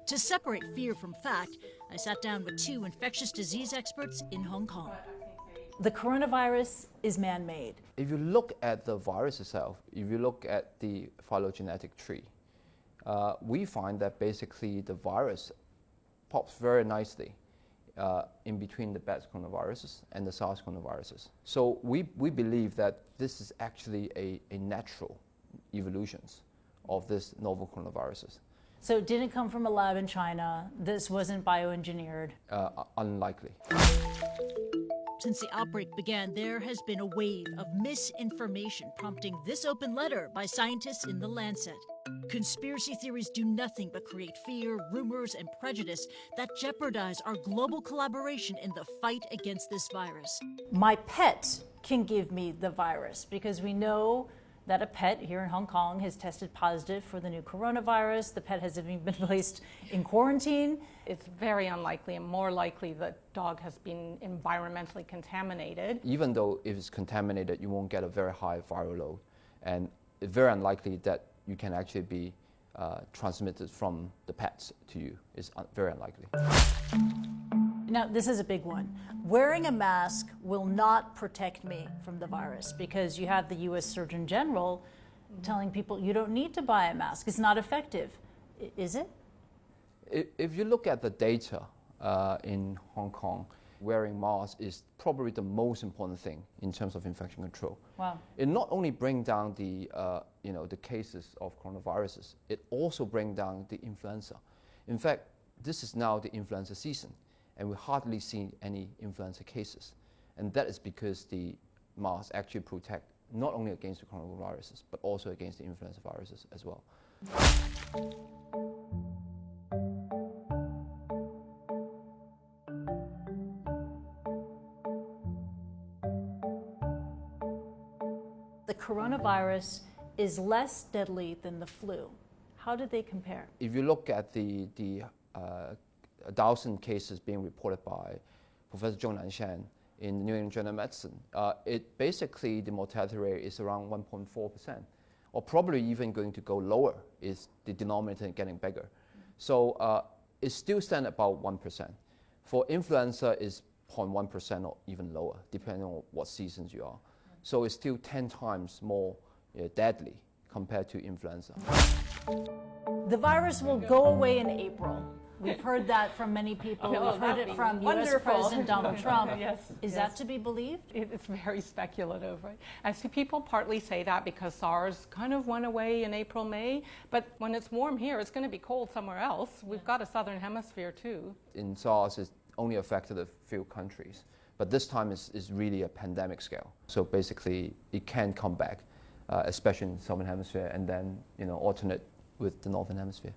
To separate fear from fact, I sat down with two infectious disease experts in Hong Kong. The coronavirus is man-made. If you look at the virus itself, if you look at the phylogenetic tree, we find that basically the virus pops very nicely in between the Bats coronaviruses and the SARS coronaviruses. So we believe that this is actually a natural evolution of this novel coronaviruses. So it didn't come from a lab in China. This wasn't bioengineered. Unlikely. Since the outbreak began, there has been a wave of misinformation, prompting this open letter by scientists in The Lancet. Conspiracy theories do nothing but create fear, rumors, and prejudice that jeopardize our global collaboration in the fight against this virus. My pet can give me the virus because we know that a pet here in Hong Kong has tested positive for the new coronavirus. The pet has even been placed in quarantine. It's very unlikely and more likely the dog has been environmentally contaminated. Even though if it's contaminated, you won't get a very high viral load. And it's very unlikely that you can actually be transmitted from the pets to you. It's very unlikely. Now, this is a big one. Wearing a mask will not protect me from the virus because you have the US Surgeon General telling people you don't need to buy a mask. It's not effective. Is it? If you look at the data in Hong Kong, wearing masks is probably the most important thing in terms of infection control. Wow. It not only brings down the cases of coronaviruses, it also brings down the influenza. In fact, this is now the influenza season, and we hardly see any influenza cases. And that is because the masks actually protect not only against the coronaviruses, but also against the influenza viruses as well. The coronavirus is less deadly than the flu. How did they compare? If you look at the 1,000 cases being reported by Professor Zhong Nanshan in the New England Journal of Medicine, it basically the mortality rate is around 1.4%, or probably even going to go lower is the denominator getting bigger. So it still stands about 1%. For influenza, is 0.1% or even lower, depending on what seasons you are. So it's still 10 times more deadly compared to influenza. The virus will go away in April. We've heard that from many people. We've heard it from US President Donald Trump. Yes, Is that to be believed? It's very speculative, right? I see people partly say that because SARS kind of went away in April, May, but when it's warm here, it's going to be cold somewhere else. We've got a southern hemisphere too. In SARS, it only affected a few countries, but this time is really a pandemic scale. So basically, it can come back, especially in the southern hemisphere, and then alternate with the northern hemisphere.